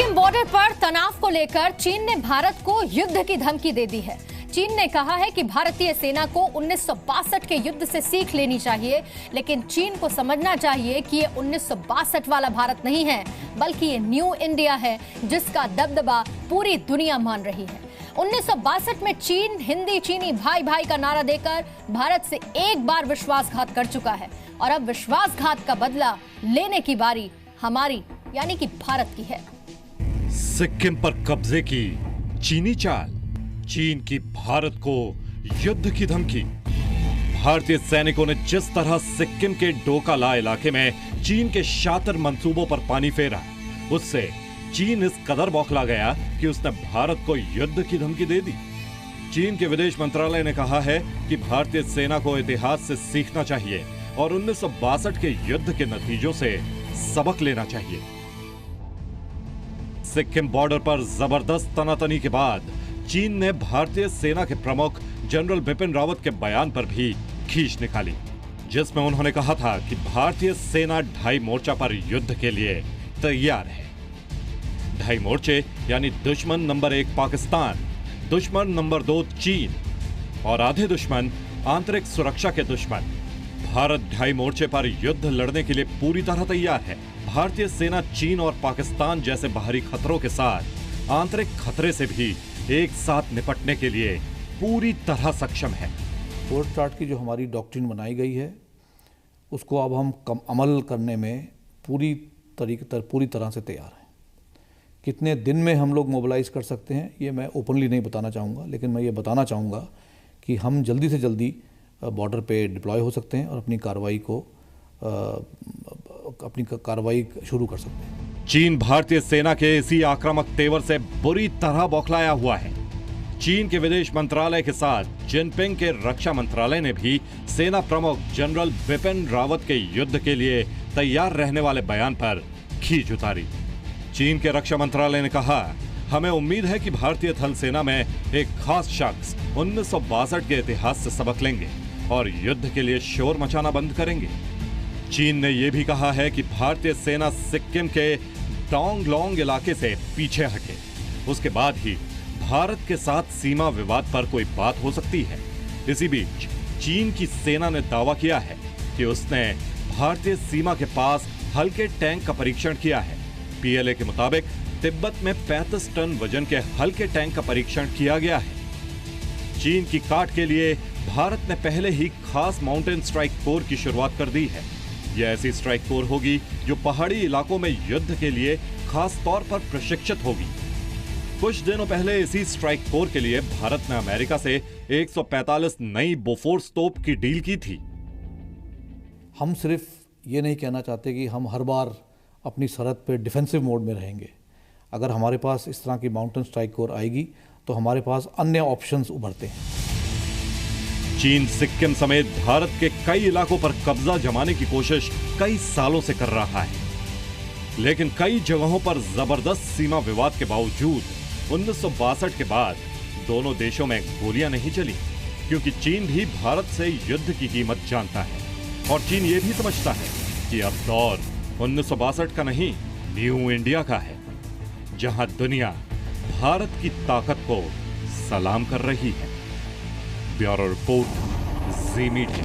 Sikkim border पर तनाव को लेकर चीन ने भारत को युद्ध की धमकी दे दी है। चीन ने कहा है कि भारतीय सेना को 1962 के युद्ध से सीख लेनी चाहिए, लेकिन चीन को समझना चाहिए कि ये 1962 वाला भारत नहीं है, बल्कि ये न्यू इंडिया है जिसका दबदबा पूरी दुनिया मान रही है। 1962 में चीन हिंदी चीनी भाई भाई का नारा देकर भारत से एक बार विश्वासघात कर चुका है और अब विश्वासघात का बदला लेने की बारी हमारी यानी कि भारत की है। सिक्किम पर कब्जे की चीनी चाल, चीन की भारत को युद्ध की धमकी। भारतीय सैनिकों ने जिस तरह सिक्किम के डोकाला इलाके में चीन के शातिर मंसूबों पर पानी फेरा, उससे चीन इस कदर बौखला गया कि उसने भारत को युद्ध की धमकी दे दी। चीन के विदेश मंत्रालय ने कहा है कि भारतीय सेना को इतिहास से सीखना चाहिए और 1962 के युद्ध के नतीजों से सबक लेना चाहिए। सिक्किम बॉर्डर पर जबरदस्त तनातनी के बाद चीन ने भारतीय सेना के प्रमुख जनरल बिपिन रावत के बयान पर भी खींच निकाली, जिसमें उन्होंने कहा था कि भारतीय सेना ढाई मोर्चा पर युद्ध के लिए तैयार है। ढाई मोर्चे यानी दुश्मन नंबर 1 पाकिस्तान, दुश्मन नंबर 2 चीन और आधे दुश्मन आंतरिक सुरक्षा के दुश्मन। भारत ढाई मोर्चे पर युद्ध लड़ने के लिए पूरी तरह तैयार है। भारतीय सेना चीन और पाकिस्तान जैसे बाहरी खतरों के साथ आंतरिक खतरे से भी एक साथ निपटने के लिए पूरी तरह सक्षम है। कोर्ट चार्ट की जो हमारी डॉक्ट्रिन बनाई गई है उसको अब हम अमल करने में पूरी तरह से तैयार हैं। कितने दिन में हम लोग मोबिलाइज कर सकते हैं ये मैं ओपनली नहीं बताना चाहूँगा, लेकिन मैं ये बताना चाहूँगा कि हम जल्दी से जल्दी बॉर्डर पे डिप्लॉय हो सकते हैं और अपनी कार्रवाई शुरू कर सकते हैं। चीन भारतीय सेना के इसी आक्रामक तेवर से बुरी तरह बौखलाया हुआ है। चीन के विदेश मंत्रालय के साथ जिनपिंग के रक्षा मंत्रालय ने भी सेना प्रमुख जनरल बिपिन रावत के युद्ध के लिए तैयार रहने वाले बयान पर खींच उतारी। चीन के रक्षा मंत्रालय ने कहा, हमें उम्मीद है कि भारतीय थल सेना में एक खास शख्स 1962 के इतिहास से सबक लेंगे और युद्ध के लिए शोर मचाना बंद करेंगे। चीन ने यह भी कहा है कि भारतीय सेना सिक्किम के डोंगलोंग इलाके से पीछे हटे, उसके बाद ही भारत के साथ सीमा विवाद पर कोई बात हो सकती है। इसी बीच चीन की सेना ने दावा किया है कि उसने भारतीय सीमा के पास हल्के टैंक का परीक्षण किया है। पीएलए के मुताबिक तिब्बत में 35 टन वजन के हल्के टैंक का परीक्षण किया गया है। चीन की काट के लिए भारत ने पहले ही खास माउंटेन स्ट्राइक कोर की शुरुआत कर दी है। यह ऐसी स्ट्राइक कोर होगी जो पहाड़ी इलाकों में युद्ध के लिए खास तौर पर प्रशिक्षित होगी। कुछ दिनों पहले इसी स्ट्राइक कोर के लिए भारत ने अमेरिका से 145 नई बोफोर्स तोप की डील की थी। हम सिर्फ ये नहीं कहना चाहते कि हम हर बार अपनी सरहद पे डिफेंसिव मोड में रहेंगे। अगर हमारे पास इस तरह की माउंटेन स्ट्राइक कोर आएगी तो हमारे पास अन्य ऑप्शंस उभरते हैं। चीन सिक्किम समेत भारत के कई इलाकों पर कब्जा जमाने की कोशिश कई सालों से कर रहा है, लेकिन कई जगहों पर जबरदस्त सीमा विवाद के बावजूद 1962 के बाद दोनों देशों में गोलियां नहीं चली, क्योंकि चीन भी भारत से युद्ध की कीमत जानता है और चीन ये भी समझता है कि अब दौर 1962 का नहीं, न्यू इंडिया का है, जहां दुनिया भारत की ताकत को सलाम कर रही है। ब्यूरो रिपोर्ट, जी मीडिया।